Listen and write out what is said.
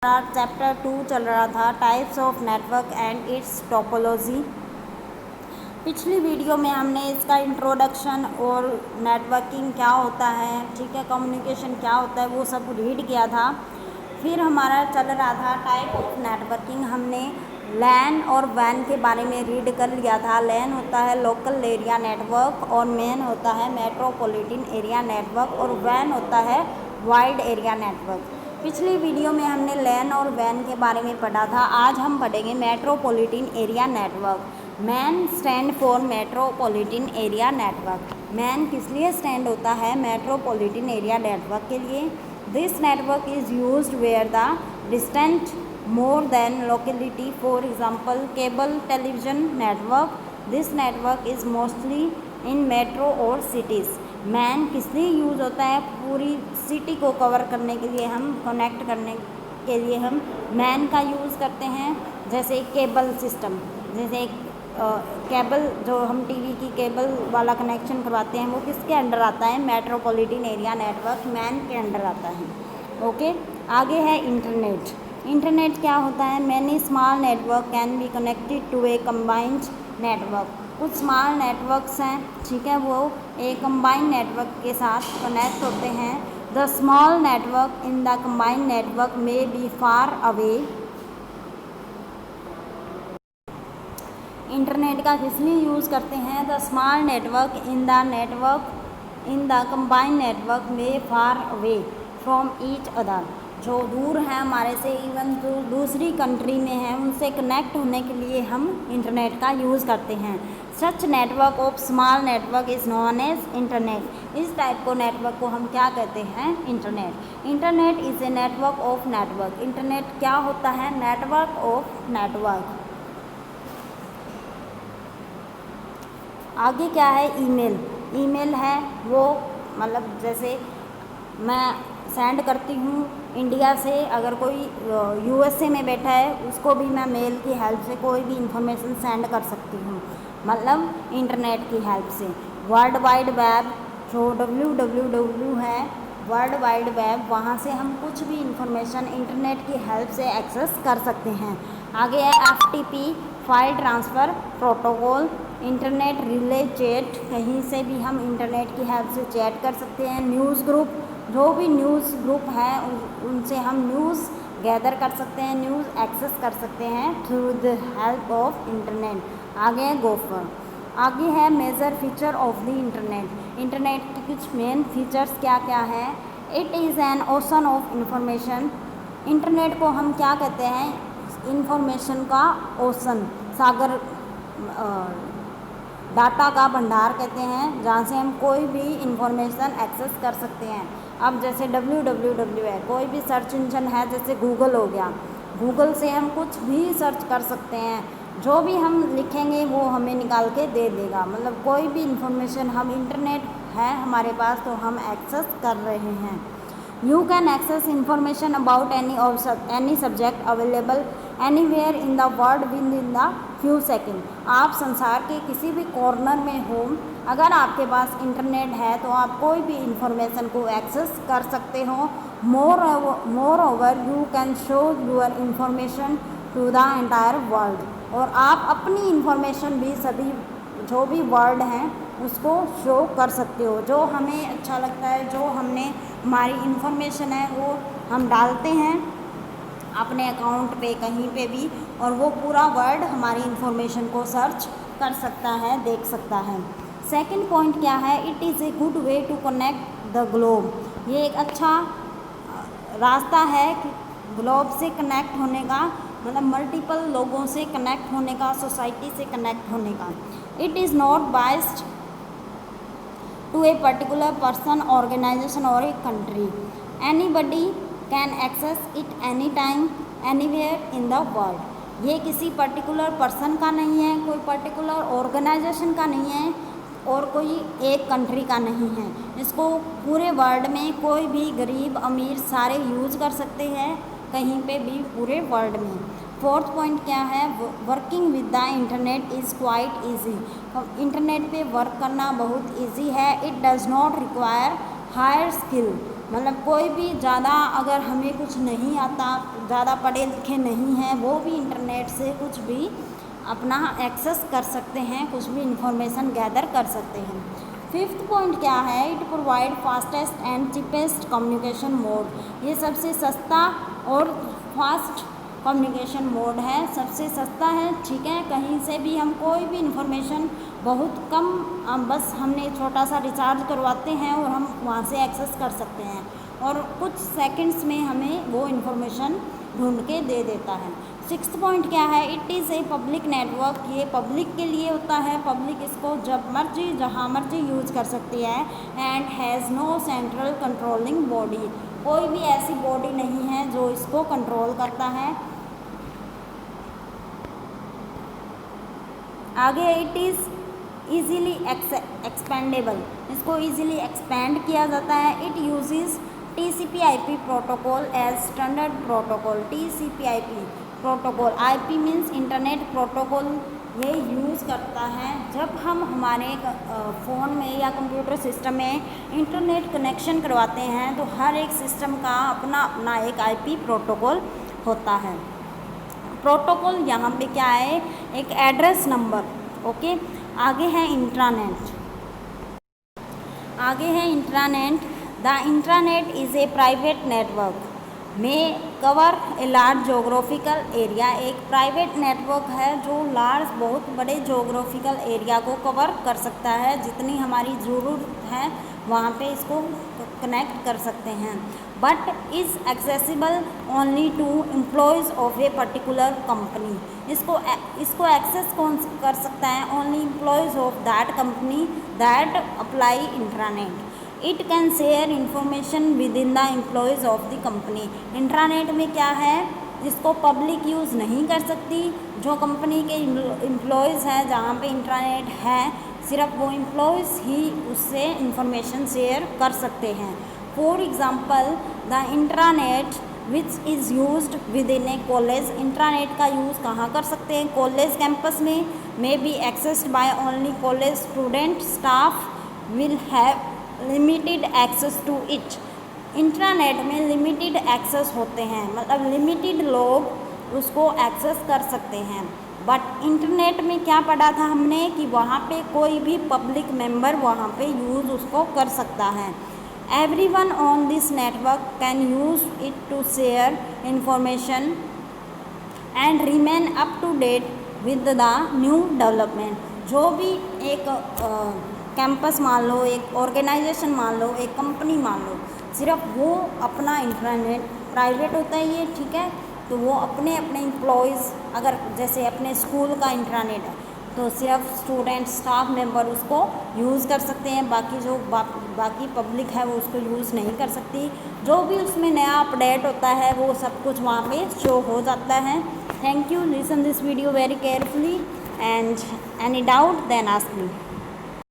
Chapter 2 चल रहा था, types of network and it's topology. पिछली वीडियो में हमने इसका इंट्रोडक्शन और नेटवर्किंग क्या होता है, ठीक है, कम्युनिकेशन क्या होता है, वो सब रीड किया था। फिर हमारा चल रहा था टाइप ऑफ नेटवर्किंग। हमने लैन और वैन के बारे में रीड कर लिया था। लैन होता है लोकल एरिया नेटवर्क और मैन होता है मेट्रोपॉलिटन एरिया नेटवर्क और वैन होता है वाइड एरिया नेटवर्क। पिछली वीडियो में हमने लैन और वैन के बारे में पढ़ा था। आज हम पढ़ेंगे metropolitan area network. Man stand for metropolitan area network. Man किस लिए स्टैंड होता है? मेट्रोपॉलिटन एरिया नेटवर्क के लिए। This network is used where the distant more than locality, for example cable television network. This network is mostly in metro or cities. Man किस लिए use होता है? पूरी सिटी को कवर करने के लिए, हम कनेक्ट करने के लिए हम मैन का यूज़ करते हैं। जैसे केबल सिस्टम, जैसे केबल जो हम टीवी की केबल वाला कनेक्शन करवाते हैं, वो किसके अंडर आता है? मेट्रोपॉलिटन एरिया नेटवर्क मैन के अंडर आता है। ओके, आगे है इंटरनेट। इंटरनेट क्या होता है? Many small network can be connected to a combined network. कुछ स्मॉल नेटवर्क्स हैं, ठीक है, वो एक कम्बाइंड नेटवर्क के साथ कनेक्ट होते हैं। The small network in the combined network में बी फार अवे। इंटरनेट का किस लिए यूज़ करते हैं? The small network in the combined network में far away from each other. जो दूर हैं हमारे से, इवन जो दूसरी कंट्री में हैं, उनसे कनेक्ट होने के लिए हम इंटरनेट का यूज़ करते हैं। Such network of small network is known as internet. इस टाइप को नेटवर्क को हम क्या कहते हैं? Internet. Internet is a network of network. Internet क्या होता है? Network of network. आगे क्या है? ईमेल। ईमेल है वो, मतलब जैसे मैं सेंड करती हूँ इंडिया से, अगर कोई यूएसए में बैठा है, उसको भी मैं मेल की हेल्प से कोई भी इंफॉर्मेशन सेंड कर सकती हूँ, मतलब इंटरनेट की हेल्प से। वर्ल्ड वाइड वेब, जो www है, वर्ल्ड वाइड वेब, वहाँ से हम कुछ भी इंफॉर्मेशन इंटरनेट की हेल्प से एक्सेस कर सकते हैं। आगे है FTP, file transfer protocol. Internet relay chat, कहीं से भी हम इंटरनेट की हेल्प से चैट कर सकते हैं। न्यूज़ ग्रुप, जो भी न्यूज़ ग्रुप है उनसे हम न्यूज़ गैदर कर सकते हैं, न्यूज़ एक्सेस कर सकते हैं through the help of internet. आगे है गोफर। आगे है major feature of the internet. Internet की कुछ मेन फीचर्स क्या क्या हैं? It is an ocean of information. Internet को हम क्या कहते हैं? इंफॉर्मेशन का ओशन, सागर, डाटा का भंडार कहते हैं, जहाँ से हम कोई भी इंफॉर्मेशन एक्सेस कर सकते हैं। अब जैसे www है, कोई भी सर्च इंजन है, जैसे गूगल हो गया, गूगल से हम कुछ भी सर्च कर सकते हैं, जो भी हम लिखेंगे वो हमें निकाल के दे देगा। मतलब कोई भी इंफॉर्मेशन, हम इंटरनेट है हमारे पास तो हम एक्सेस कर रहे हैं। You can access information about any subject available anywhere in the world within the few seconds. आप संसार के किसी भी कॉर्नर में हो, अगर आपके पास इंटरनेट है तो आप कोई भी इंफॉर्मेशन को एक्सेस कर सकते हो। Moreover you can show your information to the entire world. और आप अपनी इंफॉर्मेशन भी सभी जो भी वर्ल्ड हैं उसको शो कर सकते हो। जो हमें अच्छा लगता है, जो हमने हमारी इंफॉर्मेशन है वो हम डालते हैं अपने अकाउंट पे कहीं पे भी, और वो पूरा वर्ल्ड हमारी इंफॉर्मेशन को सर्च कर सकता है, देख सकता है। सेकंड पॉइंट क्या है? It is a good way to connect the globe. ये एक अच्छा रास्ता है कि ग्लोब से कनेक्ट होने का, मतलब मल्टीपल लोगों से कनेक्ट होने का, सोसाइटी से कनेक्ट होने का। It is not biased to a particular person, organization or a country. Anybody can access it anytime, anywhere in the world. ये किसी पर्टिकुलर पर्सन का नहीं है, कोई पर्टिकुलर ऑर्गेनाइजेशन का नहीं है, और कोई एक कंट्री का नहीं है। इसको पूरे वर्ल्ड में कोई भी गरीब अमीर सारे यूज़ कर सकते हैं, कहीं पे भी पूरे वर्ल्ड में। फोर्थ पॉइंट क्या है? Working with the internet is quite easy. Internet पे वर्क करना बहुत ईजी है। It does not require higher skill, मतलब कोई भी ज़्यादा अगर हमें कुछ नहीं आता, ज़्यादा पढ़े लिखे नहीं हैं वो भी इंटरनेट से कुछ भी अपना एक्सेस कर सकते हैं, कुछ भी इंफॉर्मेशन गैदर कर सकते हैं। फिफ्थ पॉइंट क्या है, it provide fastest and cheapest communication mode. ये सबसे सस्ता और फास्ट कम्युनिकेशन मोड है, सबसे सस्ता है, ठीक है। कहीं से भी हम कोई भी इंफॉर्मेशन बहुत कम, बस हमने छोटा सा रिचार्ज करवाते हैं और हम वहाँ से एक्सेस कर सकते हैं और कुछ सेकंड्स में हमें वो इन्फॉर्मेशन ढूंढ के दे देता है। सिक्स्थ पॉइंट क्या है, it is a public network. ये पब्लिक के लिए होता है, पब्लिक इसको जब मर्जी जहाँ मर्जी यूज़ कर सकती है। And has no central controlling body, कोई भी ऐसी बॉडी नहीं है जो इसको कंट्रोल करता है। आगे इट इज़ ईज़िली एक्सपेंडेबल, इसको ईज़िली एक्सपेंड किया जाता है। It uses TCP/IP protocol as standard protocol. TCP/IP protocol, IP means internet protocol, ये यूज़ करता है जब हम हमारे फ़ोन में या कंप्यूटर सिस्टम में इंटरनेट कनेक्शन करवाते हैं तो हर एक सिस्टम का अपना अपना एक IP प्रोटोकॉल होता है। प्रोटोकॉल यहाँ पे क्या है, एक एड्रेस नंबर, ओके। आगे है इंट्रानेट, आगे है intranet. The intranet is a private network में cover a large geographical area. एक प्राइवेट नेटवर्क है जो लार्ज, बहुत बड़े जोग्राफिकल एरिया को कवर कर सकता है, जितनी हमारी ज़रूरत है वहाँ पे इसको कनेक्ट कर सकते हैं। But is accessible only to employees of a particular company. इसको एक्सेस कौन कर सकता है, only employees of that company that apply intranet. It can share information within the employees of the company. Intranet में क्या है, जिसको public use नहीं कर सकती, जो कंपनी के एम्प्लॉयज़ हैं जहाँ पे इंट्रानेट है, सिर्फ वो एम्प्लॉयज़ ही उससे इंफॉर्मेशन शेयर कर सकते हैं। For example the intranet which is used within a college. Intranet का यूज़ कहाँ कर सकते हैं, कॉलेज कैंपस में। May be accessed by only college student, staff will have limited access to it. Intranet में लिमिटेड एक्सेस होते हैं, मतलब लिमिटेड लोग उसको एक्सेस कर सकते हैं। बट इंटरनेट में क्या पढ़ा था हमने कि वहाँ पे कोई भी पब्लिक मेंबर वहाँ पे यूज़ उसको कर सकता है। Everyone on this network can use it to share information and remain up to date with the new development. जो भी एक कैंपस मान लो, एक ऑर्गेनाइजेशन मान लो, एक कंपनी मान लो, सिर्फ वो अपना इंटरनेट प्राइवेट होता है ये, ठीक है, तो वो अपने अपने एम्प्लॉयज़, अगर जैसे अपने स्कूल का इंटरनेट है तो सिर्फ स्टूडेंट, स्टाफ मेंबर उसको यूज़ कर सकते हैं, बाकी जो बाकी पब्लिक है वो उसको यूज़ नहीं कर सकती। जो भी उसमें नया अपडेट होता है वो सब कुछ वहाँ पे शो हो जाता है। Thank you, listen this video very carefully and any doubt then ask me.